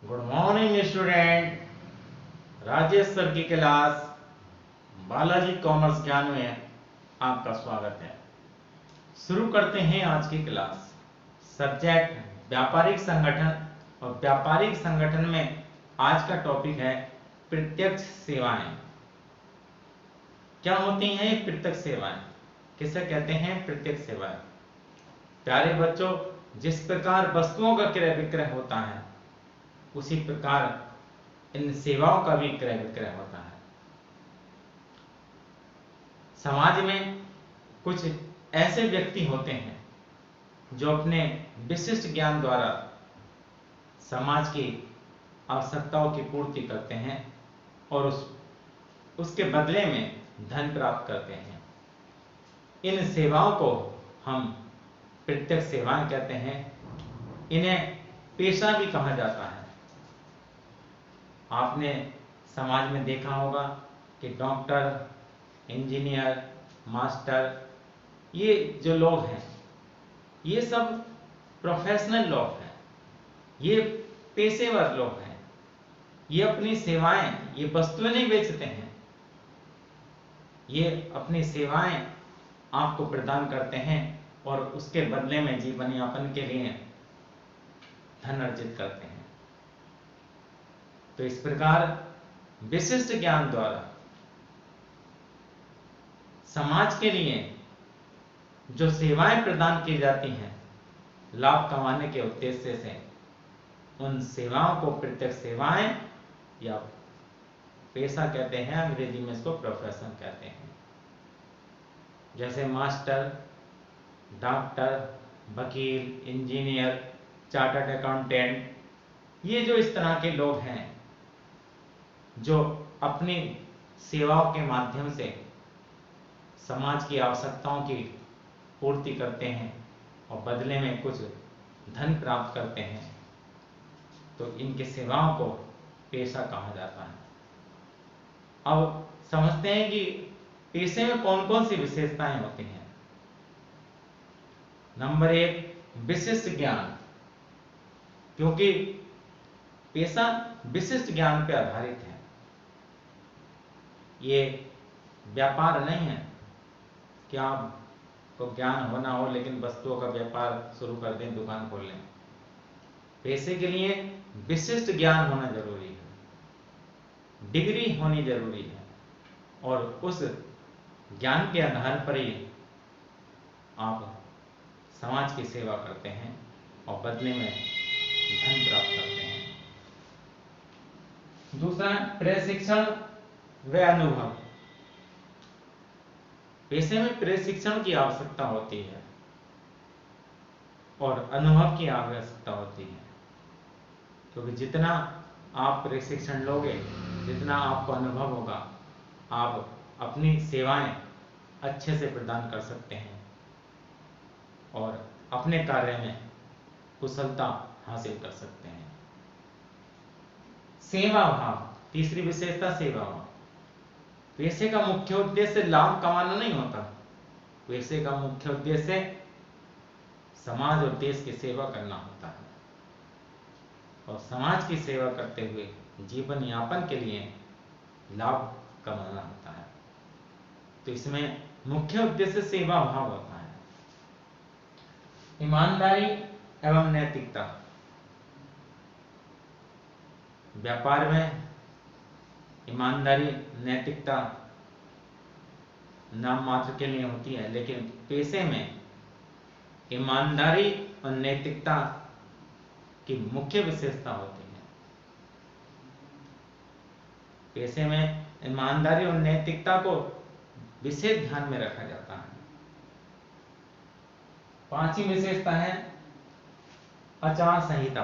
Good morning student. Rajesh sir की class Balaji commerce ज्ञान में आपका स्वागत है। शुरू करते हैं आज की क्लास। सब्जेक्ट व्यापारिक संगठन, और व्यापारिक संगठन में आज का टॉपिक है प्रत्यक्ष सेवाएं। क्या होती हैं ये प्रत्यक्ष सेवाएं? किसे कहते हैं प्रत्यक्ष सेवाएं? प्यारे बच्चों, जिस प्रकार वस्तुओं का क्रय विक्रय होता है उसी प्रकार इन सेवाओं का भी क्रय विक्रय होता है। समाज में कुछ ऐसे व्यक्ति होते हैं जो अपने विशिष्ट ज्ञान द्वारा समाज की आवश्यकताओं की पूर्ति करते हैं और उसके बदले में धन प्राप्त करते हैं। इन सेवाओं को हम प्रत्यक्ष सेवाएं कहते हैं। इन्हें पेशा भी कहा जाता है। आपने समाज में देखा होगा कि डॉक्टर, इंजीनियर, मास्टर, ये जो लोग हैं ये सब प्रोफेशनल लोग हैं, ये पेशेवर लोग हैं। ये अपनी सेवाएं, ये वस्तुएं नहीं बेचते हैं, ये अपनी सेवाएं आपको प्रदान करते हैं और उसके बदले में जीवन यापन के लिए धन अर्जित करते हैं। तो इस प्रकार विशिष्ट ज्ञान द्वारा समाज के लिए जो सेवाएं प्रदान की जाती हैं लाभ कमाने के उद्देश्य से, उन सेवाओं को प्रत्यक्ष सेवाएं या पेशा कहते हैं। अंग्रेजी में इसको प्रोफेशन कहते हैं। जैसे मास्टर, डॉक्टर, वकील, इंजीनियर, चार्टर्ड अकाउंटेंट, ये जो इस तरह के लोग हैं जो अपनी सेवाओं के माध्यम से समाज की आवश्यकताओं की पूर्ति करते हैं और बदले में कुछ धन प्राप्त करते हैं, तो इनकी सेवाओं को पेशा कहा जाता है। अब समझते हैं कि पेशे में कौन कौन सी विशेषताएं होती हैं। नंबर 1, विशिष्ट ज्ञान। क्योंकि पेशा विशिष्ट ज्ञान पर आधारित है। ये व्यापार नहीं है कि आपको ज्ञान होना हो लेकिन वस्तुओं का व्यापार शुरू कर दें, दुकान खोल लें। पेशे के लिए विशिष्ट ज्ञान होना जरूरी है, डिग्री होनी जरूरी है, और उस ज्ञान के आधार पर ही आप समाज की सेवा करते हैं और बदले में धन प्राप्त करते हैं। दूसरा, प्रशिक्षण व अनुभव। पेशे में प्रशिक्षण की आवश्यकता होती है और अनुभव की आवश्यकता होती है, क्योंकि जितना आप प्रशिक्षण लोगे, जितना आपको अनुभव होगा, आप अपनी सेवाएं अच्छे से प्रदान कर सकते हैं और अपने कार्य में कुशलता हासिल कर सकते हैं। सेवा भाव। तीसरी विशेषता सेवा भाव। पेशे का मुख्य उद्देश्य लाभ कमाना नहीं होता। पेशे का मुख्य उद्देश्य समाज और देश की सेवा करना होता है और समाज की सेवा करते हुए जीवन यापन के लिए लाभ कमाना होता है। तो इसमें मुख्य उद्देश्य सेवा भाव होता है। ईमानदारी एवं नैतिकता। व्यापार में ईमानदारी, नैतिकता नाम मात्र के लिए होती है, लेकिन पेशे में ईमानदारी और नैतिकता की मुख्य विशेषता होती है। पेशे में ईमानदारी और नैतिकता को विशेष ध्यान में रखा जाता है। पांचवी विशेषता है आचार संहिता।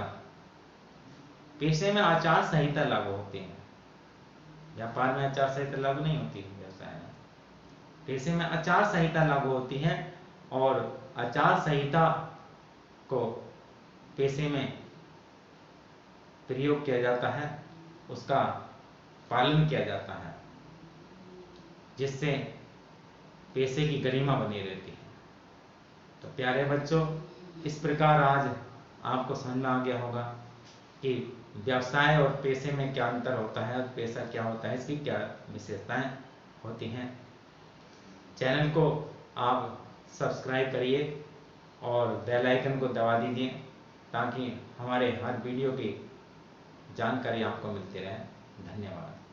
पेशे में आचार संहिता लागू होती है। व्यापार में आचार संहिता लागू नहीं होती, व्यवसाय में। पेशे में आचार संहिता लागू होती है और आचार संहिता को पेशे में प्रयोग किया जाता है, उसका पालन किया जाता है, जिससे पेशे की गरिमा बनी रहती है। तो प्यारे बच्चों, इस प्रकार आज आपको समझ में आ गया होगा कि व्यवसाय और पेशे में क्या अंतर होता है और पेशा क्या होता है, इसकी क्या विशेषताएं होती हैं। चैनल को आप सब्सक्राइब करिए और बेल आइकन को दबा दीजिए ताकि हमारे हर वीडियो की जानकारी आपको मिलती रहे। धन्यवाद।